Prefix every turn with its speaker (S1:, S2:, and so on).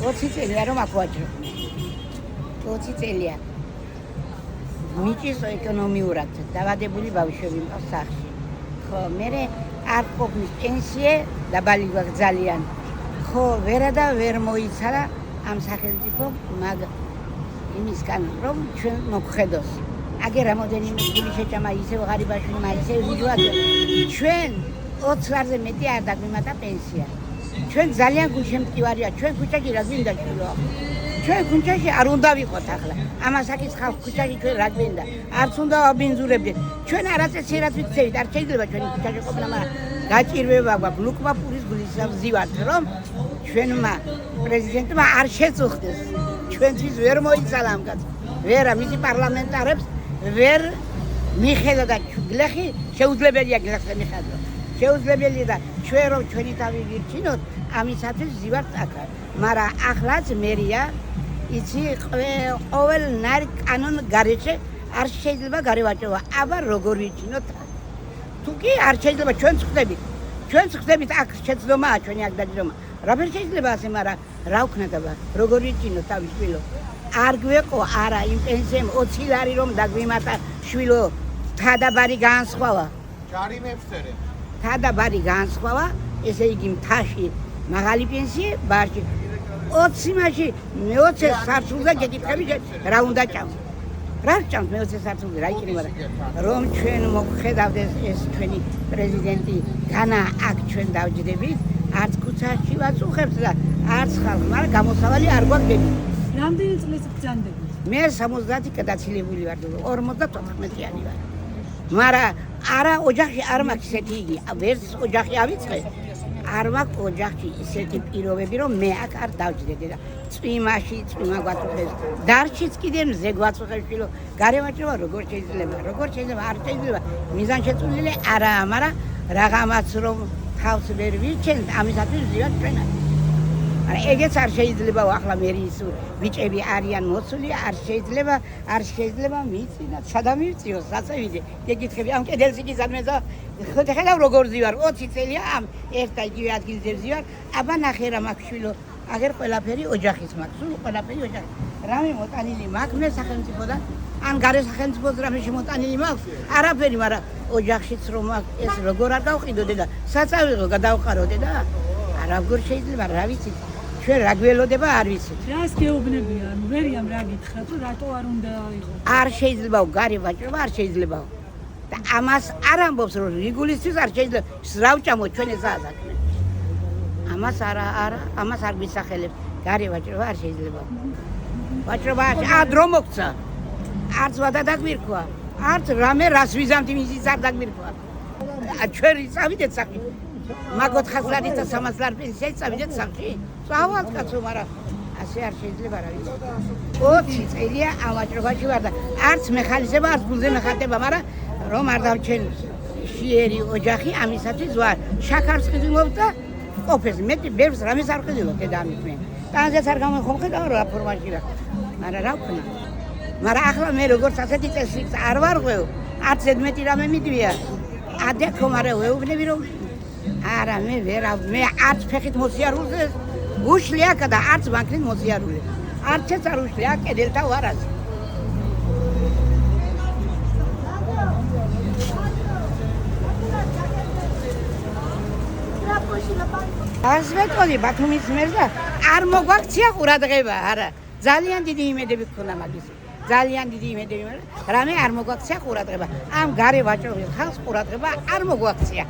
S1: 20 წელია რომ აქ ვაჭრობ. 20 წელია. მიჭის ეკონომიურად დავადებული ბავშვები მყავს სახლში. ხო, მე არ ყოფნის პენსია დაბალი გვაქვს ძალიან. ხო, ვერა და ვერ მოიცალა ამ სახელმწიფო მაგ იმისგან რომ ჩვენ მოგხედოს. აგერ რამოდენიმე გული შეჭამა ისევ ღარიბაშვილმა ისევ ვიჯვად ჩვენ 20 ლარზე მეტი არ დაგვიმატა პენსია. ჩვენ ძალიან გულშემტკივარია, ჩვენ ქუჩაში რა გვინდა შვილო. ჩვენ ქუჩაში არ უნდა ვიყოთ ახლა. ამასაკის ხალხ ქუჩაში ჩვენ რა გვინდა? არც უნდა ვაბინძურებდეთ. ჩვენ არაწესიერად ვიცევით, არ შეიძლება ჩვენი ქუჩაში ყოფნა, მაგრამ გაჭირვება გვაქვს ლუკმა პურის გულისავზივართ, რომ ჩვენმა პრეზიდენტმა არ შეწუხდეს. ჩვენთვის ვერ მოიცალა ამ კაცს. ვერა მისი პარლამენტარებს ვერ მიხედა და გლეხი შეუძლებელია გლეხზე მიხედო. შეუძლებელია და ჩვენ რომ ჩვენი თავი ვირჩინოთ, ამისათვის ვზივართ აქ. მაგრამ ახლაც მერია იცი ყოველ ნარ კანონ გარეშე არ შეიძლება გარევაჭრობა. აბა როგორ ვიჩინოთ? თუ კი არ შეიძლება ჩვენც ხდებით აქ შეცდომაა ჩვენი აქ დაჯდომა. რაფერ შეიძლება ასე, მაგრამ რა ვქნა და როგორ ვიჩინოთ თავის შვილო? არ გვეყო არა იმ პენსიამ 20 ლარი რომ დაგვიმატა შვილო, თადაბარი განსხვავა.
S2: ჯარიმებსერე.
S1: თადაბარი განსხვავა, ესე იგი მთაში მაღალი პენსია, ბარში 20 მაშინ მე-20 სართულზე გეკითხები რა უნდა ჭამს. რა ჭამს მე-20 სართულზე რა იქნება რომ ჩვენ მოგხედავდეს ეს ჩვენი პრეზიდენტი განა აქ ჩვენ დავჯდებით, არც ქუჩაში ვაწუხებთ და არც ხალხი, მაგრამ გამოსავალი არ გვაგდები.
S3: რამდენი წლის ბრძანდებით?
S1: მე 70 გადაცილებული ვარ, 54-იანი ვარ. მაგრამ არა ოჯახი არ მაქვს ისეთი იგი, ვერც ოჯახი ავიწყე. არ მაქვს ოჯახში ისეთი პირობები, რომ მე აქ არ დავჯდები და წვიმაში წვიმა გვაწუხებს. დარჩიც კიდე მზე გვაწუხებს შვილო. გარევაჭრობა როგორ შეიძლება? არ შეიძლება. მიზანშეწონილი არაა, მაგრამ რაღაცა რომ თავს ვერ ვიჩენთ, ამისათვის ვზივართ ჩვენ. არა, ეგეც არ შეიძლება ახლა მერის ბიჭები არიან მოცული, არ შეიძლება მიწინათ, სადამივწიო, საწევიდე. გეკითხები, ამ კედელს იგი ზარმეზა, ხედავ როგორ ზივარ, 20 წელია ამ ერთ და იგივე ადგილზე ზივარ, აბა ნახე რა მაქვს შვილო, აგერ ყველაფერი ოჯახის მაქვს, სულ ყველაფერი ოჯახის. რამე მოტანილი მაქვს მე სახელმწიფოდან, ან გარე სახელმწიფოს რამე შემოტანილი მაქვს, არაფერი, მაგრამ ოჯახშიც რომ მაქვს, ეს როგორ არ გავყიდოდე და საწავიღო გადავყაროდე და როგორ შეიძლება, რა ვიცი. ჩვენ რა გველოდება არ ვიცით.
S3: რას გეუბნებიან? ვერიამ რა გითხრათ, რომ რატო არ უნდა იყოს?
S1: არ შეიძლება გარევაჭრობა, არ შეიძლება. და ამას არ ამბობს, რომ რიგულისთვის არ შეიძლება. რა ვჭამოთ ჩვენ ეს საქმე. ამას ამას არ გვისახელებს. გარევაჭრობა არ შეიძლება. ვაჭრობა არ დრო მოგცა. არც ვადა დაგვირქვა. არც რამე რას ვიზამთ იმის არ დაგვირქვა. ჩვენ წავიდეთ სახში. მაგოთ 400 ლარი და 300 ლარი პენსია წავიდეთ სახში. წავალთ კაცო, მაგრამ ასე არ შეიძლება რა ვიცი. 20 წელია ამ ვაჭრობაში ვარ და არც მეხალისება, არც გულზე მეხატება, მაგრამ რომ არ დავჩენ შიერი ოჯახი, ამისათვის ვარ. შაქარს ყიდულობ და ყოფეს. მეტი ბევრს რამეს არ ყიდულობ დედამით მე. ტანზეც არ გამომხედავ რა ფორმაში რა. მაგრამ რა ვქნა. მაგრამ ახლა მე როგორც ასეთი წესით არ ვარღვევ, არც ედმეტი რამე მიდვია. ადეკო, მაგრამ ვეუბნები რომ არა მე არც ფეხით მოსიარულზე უშლია და არც ბანკით მოსიარული. არცაც არ უშლია კედელთა ვარას. ასვეტონი ბათუმის მერდა არ მოგვაქცია ყურადღება, არა. ძალიან დიდი იმედები გქონდა მაგის. ძალიან დიდი იმედები, მაგრამ რამე არ მოგვაქცია ყურადღება. ამ გარევაჭრობის ხალხს ყურადღება არ მოგვაქცია.